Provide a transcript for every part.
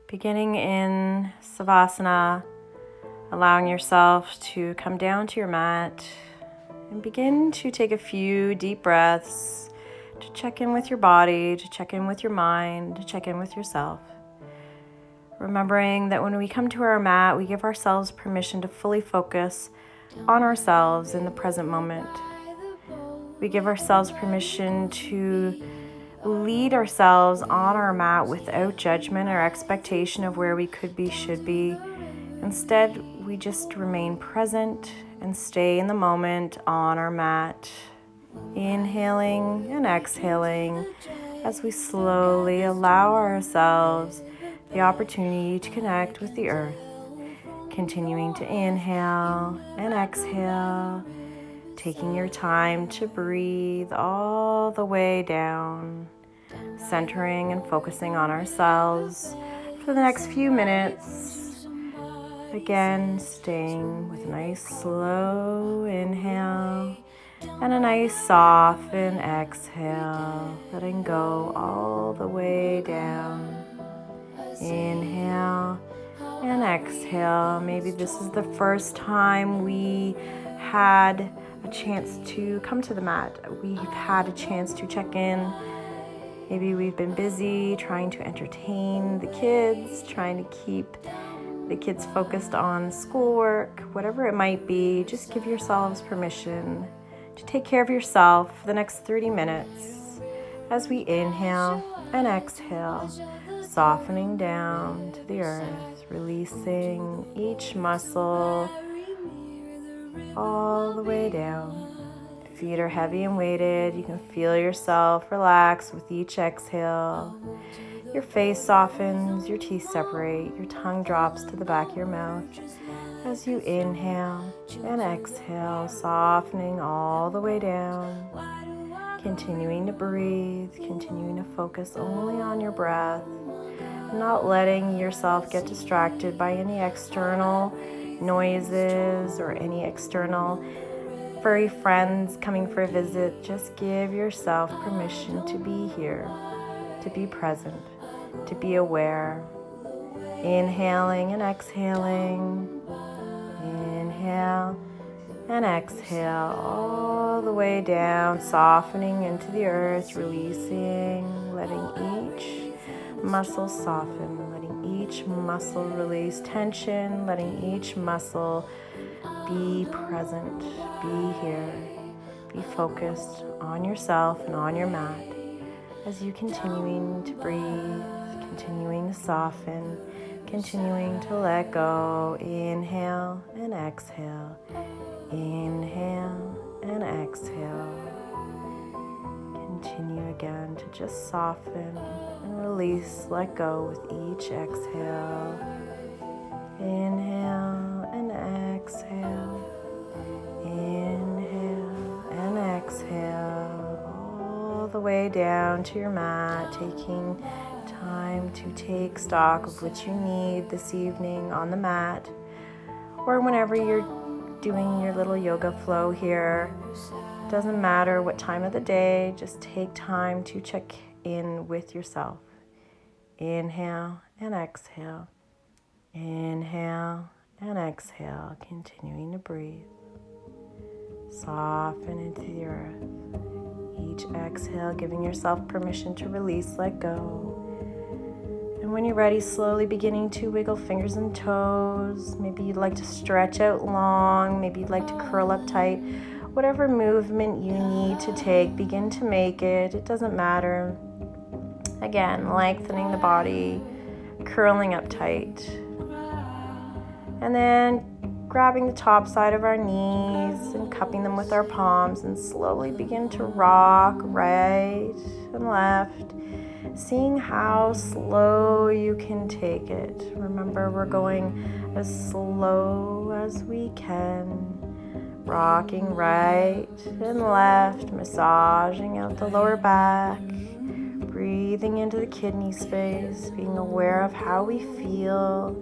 Beginning in Savasana, allowing yourself to come down to your mat and begin to take a few deep breaths to check in with your body, to check in with your mind, to check in with yourself. Remembering that when we come to our mat, we give ourselves permission to fully focus on ourselves in the present moment. We give ourselves permission to lead ourselves on our mat without judgment or expectation of where we could be, should be. Instead, we just remain present and stay in the moment on our mat, inhaling and exhaling as we slowly allow ourselves the opportunity to connect with the earth, continuing to inhale and exhale, taking your time to breathe all the way down, centering and focusing on ourselves for the next few minutes. Again, staying with a nice slow inhale and a nice soften exhale, letting go all the way down. Inhale and exhale. Maybe this is the first time we had a chance to come to the mat. We've had a chance to check in. Maybe we've been busy trying to entertain the kids, trying to keep the kids focused on schoolwork, whatever it might be. Just give yourselves permission to take care of yourself for the next 30 minutes as we inhale and exhale, softening down to the earth, releasing each muscle all the way down. Feet are heavy and weighted. You can feel yourself relax with each exhale. Your face softens, your teeth separate, your tongue drops to the back of your mouth as you inhale and exhale, softening all the way down. Continuing to breathe, continuing to focus only on your breath, not letting yourself get distracted by any external noises or any external furry friends coming for a visit. Just give yourself permission to be here, to be present, to be aware. Inhaling and exhaling. Inhale and exhale all the way down, softening into the earth, releasing, letting each muscle soften, letting each muscle release tension, letting each muscle be present, be here, be focused on yourself and on your mat as you continuing to breathe, continuing to soften, continuing to let go. Inhale and exhale, inhale and exhale. Continue again to just soften and release, let go with each exhale. Inhale and exhale. Inhale and exhale. All the way down to your mat, taking time to take stock of what you need this evening on the mat, or whenever you're doing your little yoga flow here. Doesn't matter what time of the day, just take time to check in with yourself. Inhale and exhale. Inhale and exhale, continuing to breathe. Soften into the earth. Each exhale, giving yourself permission to release, let go. And when you're ready, slowly beginning to wiggle fingers and toes. Maybe you'd like to stretch out long. Maybe you'd like to curl up tight. Whatever movement you need to take, begin to make it. It doesn't matter. Again, lengthening the body, curling up tight. And then grabbing the top side of our knees and cupping them with our palms, and slowly begin to rock right and left, seeing how slow you can take it. Remember, we're going as slow as we can. Rocking right and left, massaging out the lower back, breathing into the kidney space, being aware of how we feel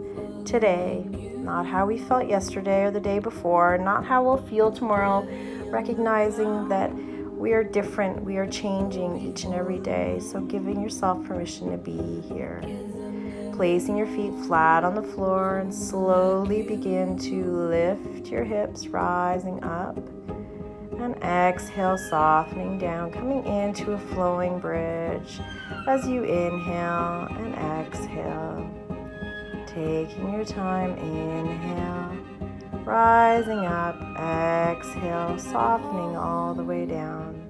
today, not how we felt yesterday or the day before, not how we'll feel tomorrow, recognizing that we are different, we are changing each and every day. So giving yourself permission to be here. placing your feet flat on the floor and slowly begin to lift your hips, rising up. And exhale, softening down, coming into a flowing bridge as you inhale and exhale. Taking your time, inhale, rising up, exhale, softening all the way down.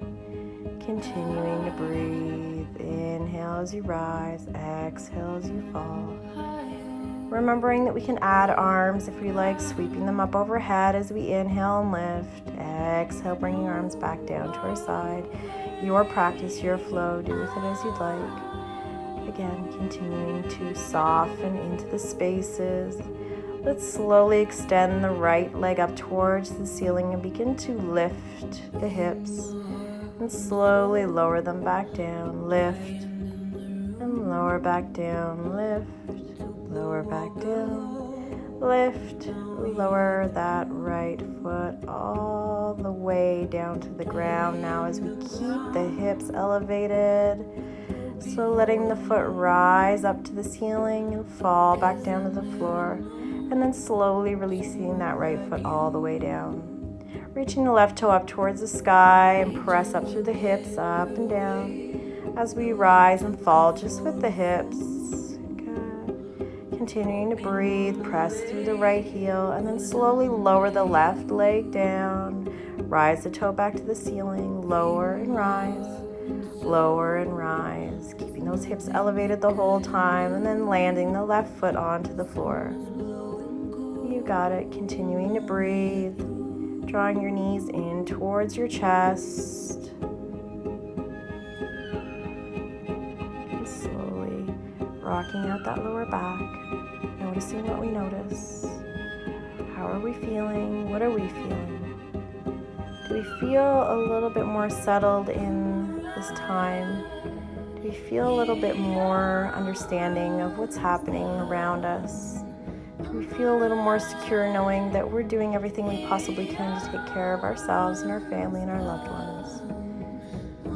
Continuing to breathe, inhale as you rise, exhale as you fall. Remembering that we can add arms if we like, sweeping them up overhead as we inhale and lift. Exhale, bringing arms back down to our side. Your practice, your flow, do with it as you'd like. Again, continuing to soften into the spaces. Let's slowly extend the right leg up towards the ceiling and begin to lift the hips. And slowly lower them back down. Lift and lower back down. Lift, lower back down. Lift, lower that right foot all the way down to the ground. Now as we keep the hips elevated, so letting the foot rise up to the ceiling and fall back down to the floor. And then slowly releasing that right foot all the way down. Reaching the left toe up towards the sky and press up through the hips, up and down. As we rise and fall just with the hips. Good. Continuing to breathe, press through the right heel and then slowly lower the left leg down. Rise the toe back to the ceiling, lower and rise. Lower and rise. Keeping those hips elevated the whole time and then landing the left foot onto the floor. You got it. Continuing to breathe. Drawing your knees in towards your chest. And slowly rocking out that lower back. Noticing what we notice. How are we feeling? What are we feeling? Do we feel a little bit more settled in this time? Do we feel a little bit more understanding of what's happening around us? We feel a little more secure knowing that we're doing everything we possibly can to take care of ourselves and our family and our loved ones.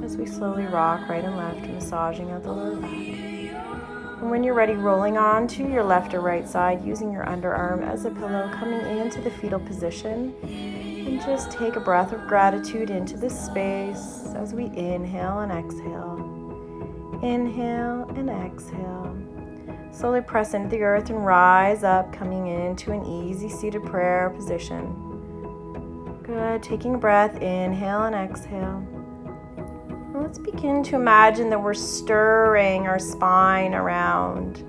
As we slowly rock right and left, massaging out the lower back. And when you're ready, rolling on to your left or right side, using your underarm as a pillow, coming into the fetal position. And just take a breath of gratitude into this space as we inhale and exhale. Inhale and exhale. Slowly press into the earth and rise up, coming into an easy seated prayer position. Good. Taking a breath, inhale and exhale. And let's begin to imagine that we're stirring our spine around,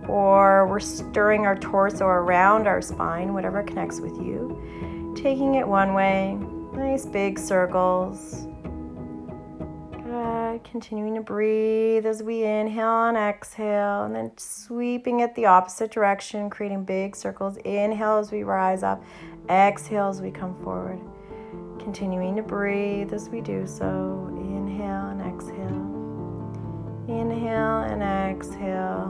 or we're stirring our torso around our spine, whatever connects with you. Taking it one way, nice big circles. Continuing to breathe as we inhale and exhale, and then sweeping it the opposite direction, creating big circles. Inhale as we rise up, exhale as we come forward. Continuing to breathe as we do so. Inhale and exhale. Inhale and exhale.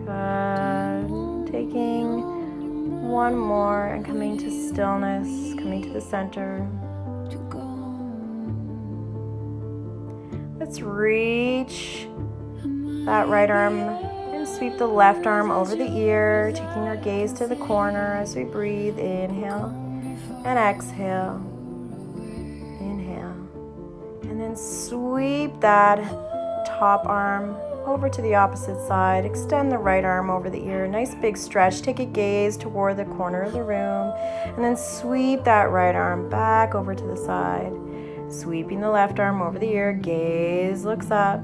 Good. Taking one more and coming to stillness, coming to the center. Let's reach that right arm and sweep the left arm over the ear, taking our gaze to the corner as we breathe. Inhale and exhale. Inhale. And then sweep that top arm over to the opposite side. Extend the right arm over the ear. Nice big stretch. Take a gaze toward the corner of the room. And then sweep that right arm back over to the side. Sweeping the left arm over the ear, gaze looks up.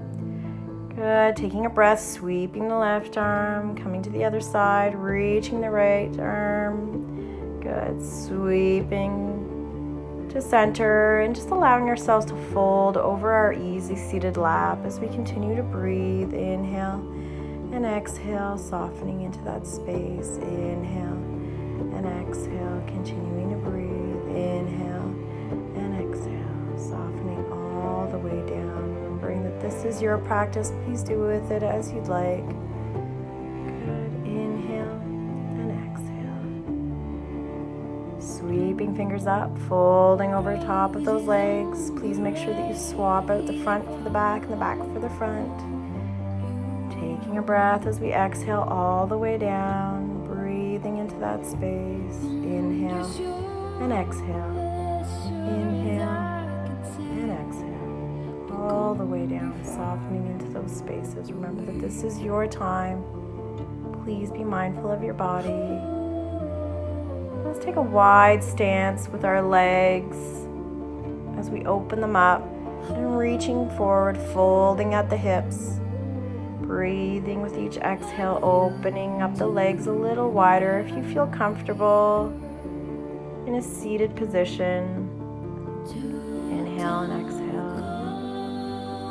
Good. Taking a breath, sweeping the left arm, coming to the other side, reaching the right arm. Good. Sweeping to center and just allowing ourselves to fold over our easy seated lap as we continue to breathe. Inhale and exhale, softening into that space. Inhale and exhale, continuing to breathe. Inhale and exhale. Softening all the way down. Remembering that this is your practice. Please do with it as you'd like. Good. Inhale and exhale. Sweeping fingers up, folding over top of those legs. Please make sure that you swap out the front for the back and the back for the front. Taking Taking a breath as we exhale all the way down, breathing into that space. Inhale and exhale. Inhale and exhale. All the way down, softening into those spaces. Remember that this is your time. Please be mindful of your body. Let's take a wide stance with our legs as we open them up and reaching forward, folding at the hips. Breathing with each exhale, opening up the legs a little wider if you feel comfortable in a seated position. Inhale and exhale.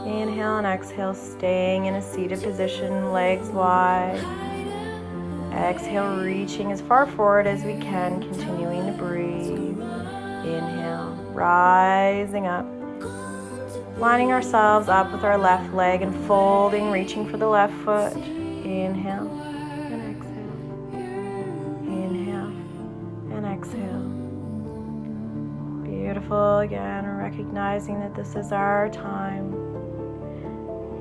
Inhale and exhale, staying in a seated position, legs wide. Exhale, reaching as far forward as we can, continuing to breathe. Inhale, rising up. Lining ourselves up with our left leg and folding, reaching for the left foot. Inhale and exhale. Inhale and exhale. Beautiful. Again, recognizing that this is our time.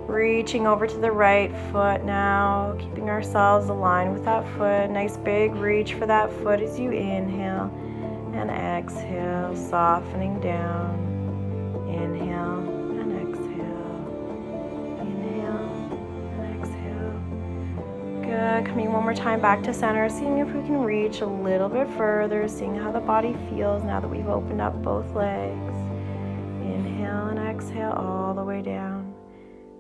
Reaching over to the right foot now, keeping ourselves aligned with that foot. Nice big reach for that foot as you inhale and exhale, softening down. Inhale. Good. Coming one more time back to center, seeing if we can reach a little bit further, seeing how the body feels now that we've opened up both legs. Inhale and exhale all the way down.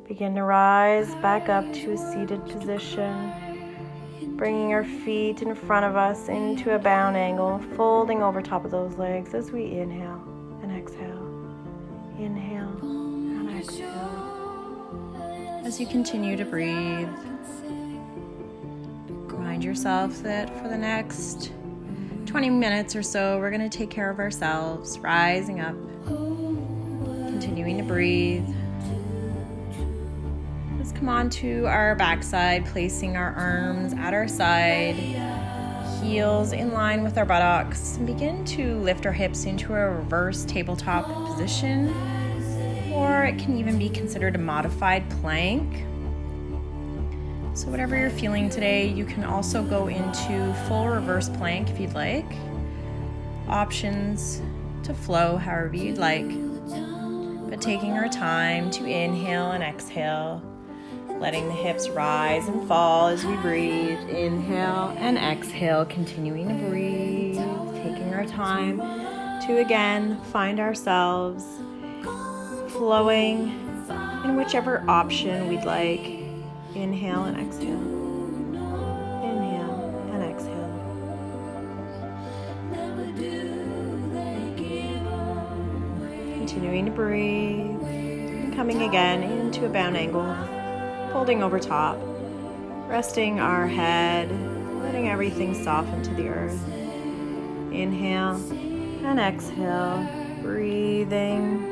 Begin to rise back up to a seated position, bringing our feet in front of us into a bound angle, folding over top of those legs as we inhale and exhale. Inhale and exhale. As you continue to breathe, remind yourself that for the next 20 minutes or so, we're going to take care of ourselves, rising up, continuing to breathe. Let's come onto our backside, placing our arms at our side, heels in line with our buttocks, and begin to lift our hips into a reverse tabletop position, or it can even be considered a modified plank. So whatever you're feeling today, you can also go into full reverse plank if you'd like. Options to flow however you'd like. But taking our time to inhale and exhale, letting the hips rise and fall as we breathe. Inhale and exhale, continuing to breathe. Taking our time to again find ourselves flowing in whichever option we'd like. Inhale and exhale. Inhale and exhale. Continuing to breathe. And coming again into a bound angle. Folding over top. Resting our head. Letting everything soften to the earth. Inhale and exhale. Breathing.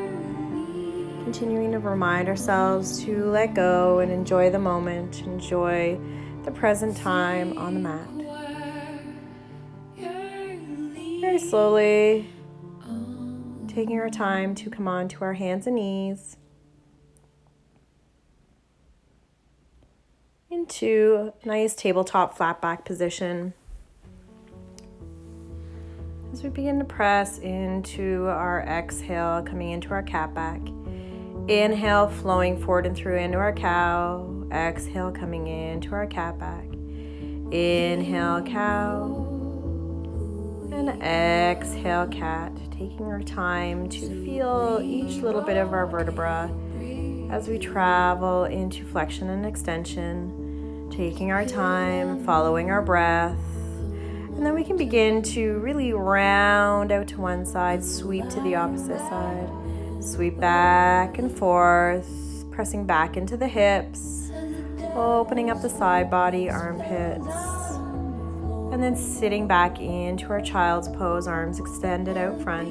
Continuing to remind ourselves to let go and enjoy the moment, enjoy the present time on the mat. Very slowly, taking our time to come onto our hands and knees, into a nice tabletop flat back position. As we begin to press into our exhale, coming into our cat back. Inhale, flowing forward and through into our cow. Exhale, coming into our cat back. Inhale, cow. And exhale, cat. Taking our time to feel each little bit of our vertebra as we travel into flexion and extension. Taking our time, following our breath. And then we can begin to really round out to one side, sweep to the opposite side. Sweep back and forth, pressing back into the hips, opening up the side body, armpits, and then sitting back into our child's pose, arms extended out front.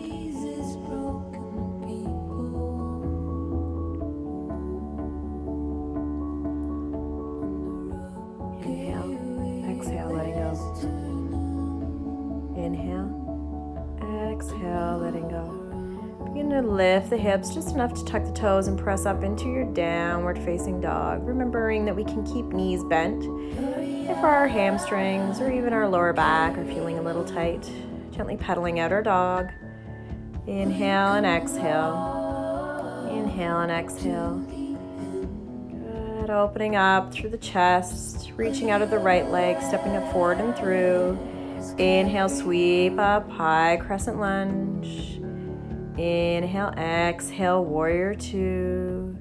Inhale, exhale, letting go. Inhale, exhale, letting go. You're going to lift the hips just enough to tuck the toes and press up into your downward facing dog, remembering that we can keep knees bent if our hamstrings or even our lower back are feeling a little tight. Gently pedaling out our dog. Inhale and exhale. Inhale and exhale. Good. Opening up through the chest, reaching out of the right leg, stepping up forward and through. Inhale, sweep up, high crescent lunge. Inhale, exhale, warrior two.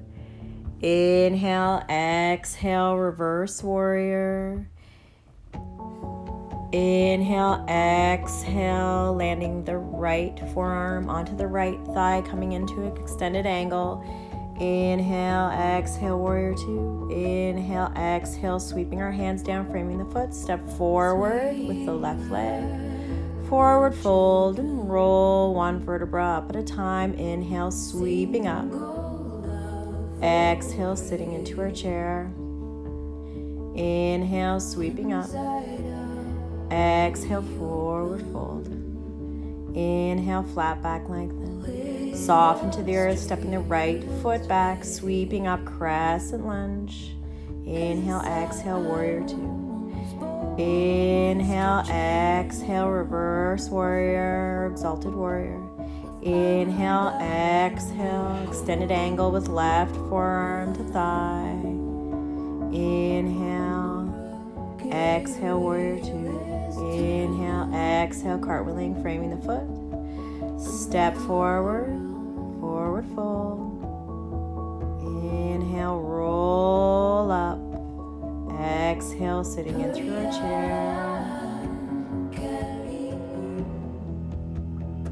Inhale, exhale, reverse warrior. Inhale, exhale, landing the right forearm onto the right thigh, coming into an extended angle. Inhale, exhale, warrior two. Inhale, exhale, sweeping our hands down, framing the foot. Step forward with the left leg. Forward fold and roll one vertebra up at a time. Inhale, sweeping up. Exhale, sitting into our chair. Inhale, sweeping up. Exhale, forward fold. Inhale, flat back lengthen. Soften to the earth, stepping the right foot back, sweeping up, crescent lunge. Inhale, exhale, warrior two. Inhale, exhale, reverse warrior, exalted warrior. Inhale, exhale, extended angle with left forearm to thigh. Inhale, exhale, warrior two. Inhale, exhale, cartwheeling, framing the foot. Step forward, forward fold. Inhale, roll up. Exhale, sitting in through our chair.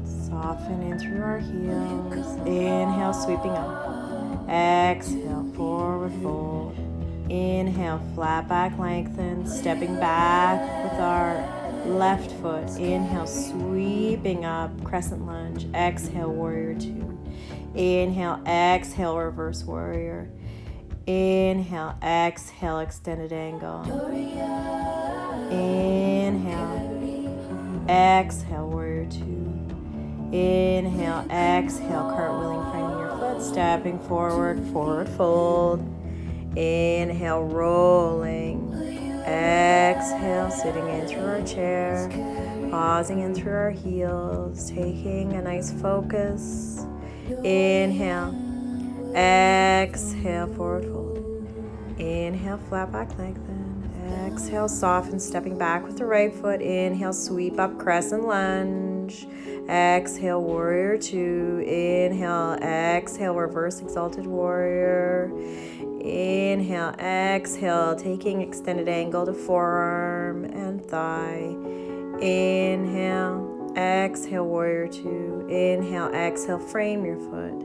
Soften in through our heels. Inhale, sweeping up. Exhale, forward fold. Inhale, flat back lengthen. Stepping back with our left foot. Inhale, sweeping up, crescent lunge. Exhale, warrior two. Inhale, exhale, reverse warrior. Inhale, exhale, extended angle. Inhale, exhale, warrior two. Inhale, exhale, cartwheeling, framing your foot, stepping forward, forward fold. Inhale, rolling. Exhale, sitting in through our chair, pausing in through our heels, taking a nice focus. Inhale. Exhale, forward fold. Inhale, flat back lengthen. Exhale, soften, stepping back with the right foot. Inhale, sweep up, crescent lunge. Exhale, warrior two. Inhale, exhale, reverse exalted warrior. Inhale, exhale, taking extended angle to forearm and thigh. Inhale, exhale, warrior two. Inhale, exhale, frame your foot.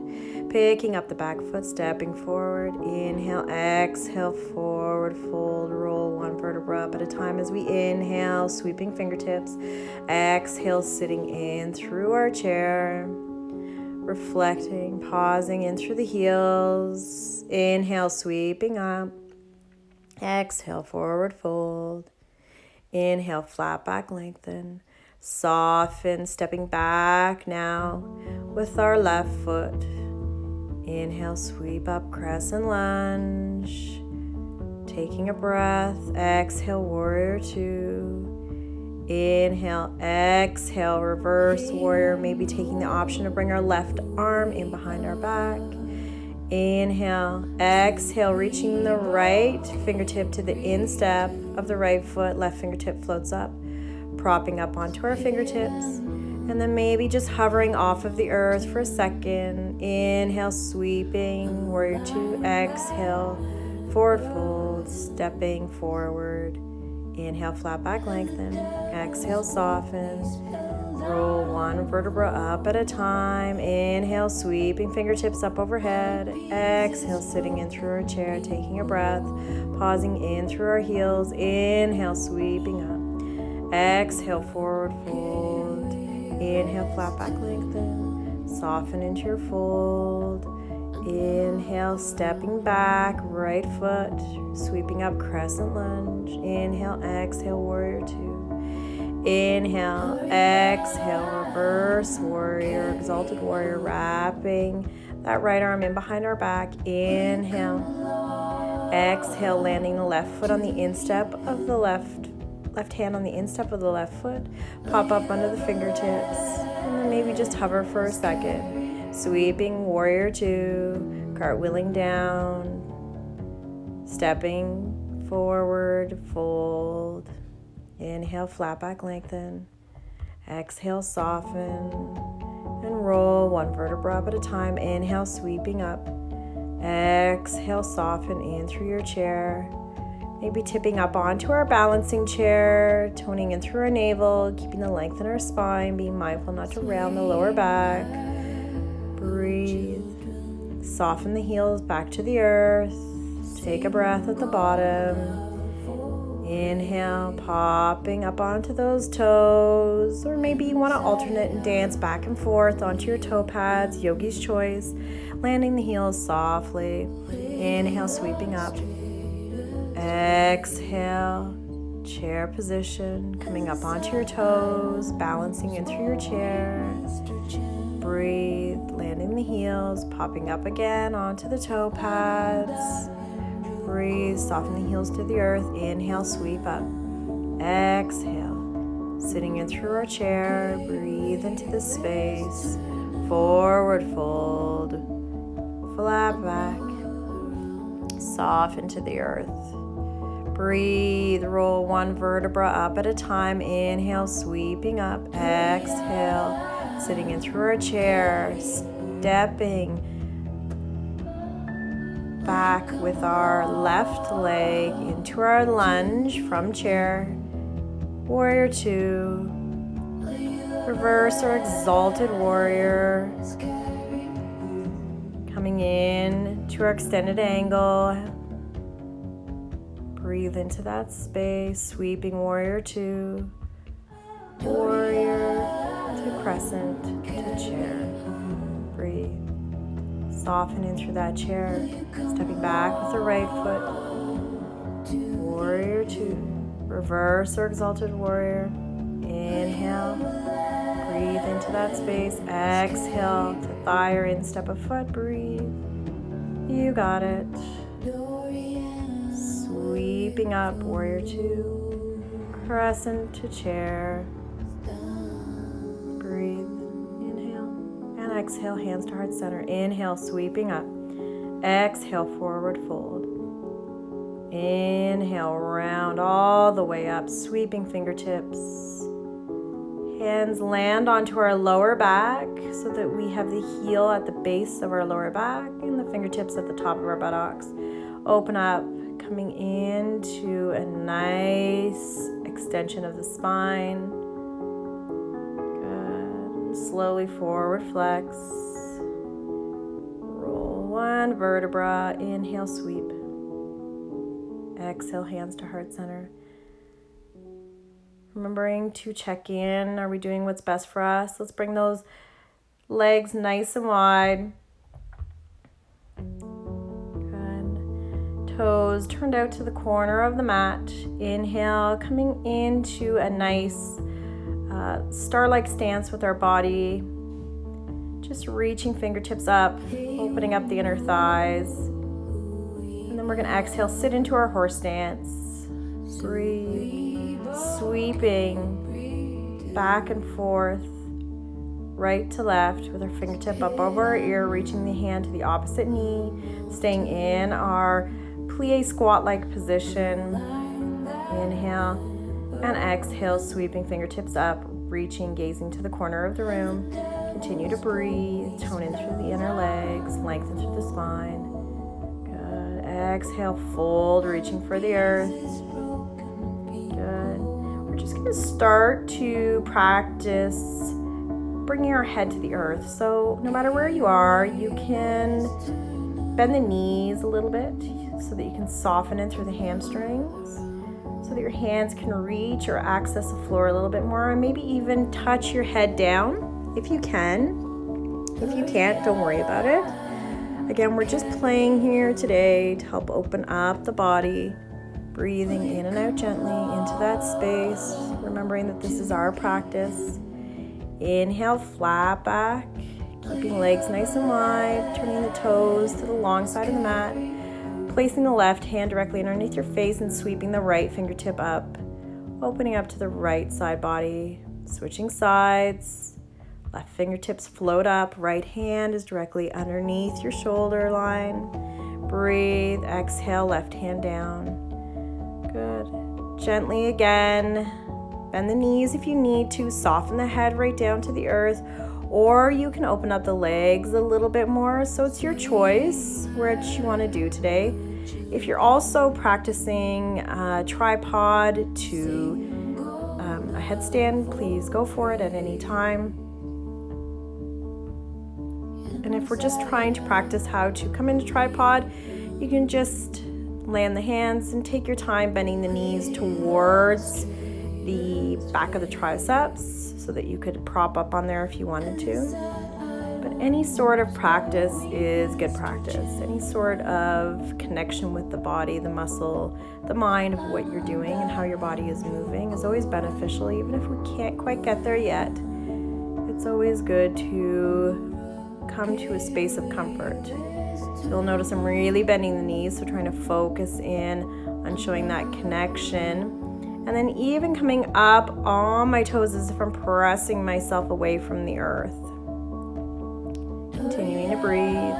Picking up the back foot, stepping forward. Inhale, exhale, forward fold. Roll one vertebra up at a time as we inhale, sweeping fingertips. Exhale, sitting in through our chair. Reflecting, pausing in through the heels. Inhale, sweeping up. Exhale, forward fold. Inhale, flat back lengthen. Soften, stepping back now with our left foot. Inhale, sweep up, crescent lunge. Taking a breath. Exhale, warrior two. Inhale, exhale, reverse warrior. Maybe taking the option to bring our left arm in behind our back. Inhale, exhale, reaching the right fingertip to the instep of the right foot. Left fingertip floats up, propping up onto our fingertips. And then maybe just hovering off of the earth for a second. Inhale, sweeping, warrior two. Exhale, forward fold, stepping forward. Inhale, flat back lengthen. Exhale, soften. Roll one vertebra up at a time. Inhale, sweeping fingertips up overhead. Exhale, sitting in through our chair, taking a breath. Pausing in through our heels. Inhale, sweeping up. Exhale, forward fold. Inhale, flat back lengthen. Soften into your fold. Inhale, stepping back, right foot, sweeping up, crescent lunge. Inhale, exhale, warrior two. Inhale, exhale, reverse warrior, exalted warrior, wrapping that right arm in behind our back. Inhale, exhale, landing the left foot on the instep of the left hand on the instep of the left foot. Pop up under the fingertips, and then maybe just hover for a second. Sweeping warrior two, cartwheeling down, stepping forward, fold. Inhale, flat back, lengthen. Exhale, soften and roll one vertebra up at a time. Inhale, sweeping up. Exhale, soften in through your chair. Maybe tipping up onto our balancing chair, toning in through our navel, keeping the length in our spine, being mindful not to round the lower back. Breathe. Soften the heels back to the earth. Take a breath at the bottom. Inhale, popping up onto those toes, or maybe you want to alternate and dance back and forth onto your toe pads, yogi's choice, landing the heels softly. Inhale, sweeping up. Exhale, chair position, coming up onto your toes, balancing in through your chair. Breathe, landing the heels, popping up again onto the toe pads. Breathe, soften the heels to the earth. Inhale, sweep up. Exhale, sitting in through our chair. Breathe into the space. Forward fold. Flat back. Soften to the earth. Breathe, roll one vertebra up at a time. Inhale, sweeping up. Exhale, sitting in through our chair. Stepping back with our left leg into our lunge from chair. Warrior two. Reverse or exalted warrior. Coming in to our extended angle. Breathe into that space. Sweeping warrior two. Warrior to crescent to chair. Breathe. Soften in through that chair, stepping back with the right foot. Warrior two, reverse or exalted warrior. Inhale, breathe into that space. Exhale to thigh or instep of foot. Breathe. You got it. Sweeping up, warrior two, crescent to chair. Breathe. Exhale, hands to heart center. Inhale, sweeping up. Exhale, forward fold. Inhale, round all the way up, sweeping fingertips. Hands land onto our lower back so that we have the heel at the base of our lower back and the fingertips at the top of our buttocks. Open up, coming into a nice extension of the spine. Slowly forward flex. Roll one vertebra. Inhale, sweep. Exhale, hands to heart center. Remembering to check in. Are we doing what's best for us? Let's bring those legs nice and wide. Good. Toes turned out to the corner of the mat. Inhale, coming into a nice star-like stance with our body. Just reaching fingertips up, opening up the inner thighs. And then we're going to exhale, sit into our horse stance. Breathe. Sweeping back and forth, right to left with our fingertip up over our ear, reaching the hand to the opposite knee, staying in our plie squat-like position. Inhale and exhale, sweeping fingertips up, reaching, gazing to the corner of the room. Continue to breathe, tone in through the inner legs, lengthen through the spine. Good. Exhale, fold, reaching for the earth. Good. We're just going to start to practice bringing our head to the earth. So no matter where you are, you can bend the knees a little bit so that you can soften in through the hamstrings, so that your hands can reach or access the floor a little bit more, and maybe even touch your head down if you can. If you can't, don't worry about it. Again, we're just playing here today to help open up the body. Breathing in and out gently into that space, remembering that this is our practice. Inhale, flat back, keeping legs nice and wide, turning the toes to the long side of the mat, placing the left hand directly underneath your face and sweeping the right fingertip up, opening up to the right side body, switching sides. Left fingertips float up, right hand is directly underneath your shoulder line. Breathe, exhale, left hand down. Good. Gently again, bend the knees if you need to, soften the head right down to the earth, or you can open up the legs a little bit more, so it's your choice what you want to do today. If you're also practicing a tripod to a headstand, please go for it at any time. And if we're just trying to practice how to come into tripod, you can just land the hands and take your time bending the knees towards the back of the triceps so that you could prop up on there if you wanted to. But any sort of practice is good practice. Any sort of connection with the body, the muscle, the mind of what you're doing and how your body is moving is always beneficial, even if we can't quite get there yet. It's always good to come to a space of comfort. You'll notice I'm really bending the knees, so trying to focus in on showing that connection. And then even coming up on my toes as if I'm pressing myself away from the earth. Continuing to breathe.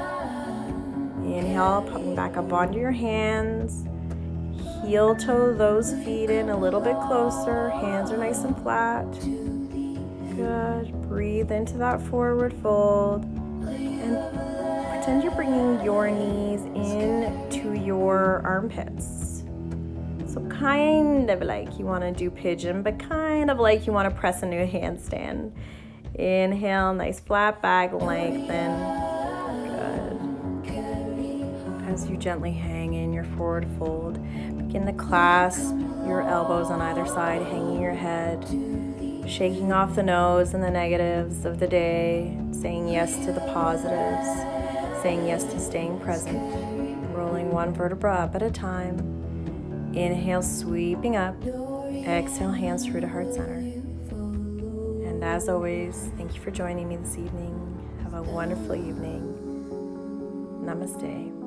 Inhale, popping back up onto your hands. Heel toe those feet in a little bit closer. Hands are nice and flat. Good. Breathe into that forward fold. And pretend you're bringing your knees into your armpits. So kind of like you want to do pigeon, but kind of like you want to press into a handstand. Inhale, nice flat back, lengthen. Good. As you gently hang in your forward fold, begin to clasp your elbows on either side, hanging your head. Shaking off the nose and the negatives of the day, saying yes to the positives, saying yes to staying present, rolling one vertebra up at a time. Inhale, sweeping up. Exhale, hands through to heart center. And as always, thank you for joining me this evening. Have a wonderful evening. Namaste.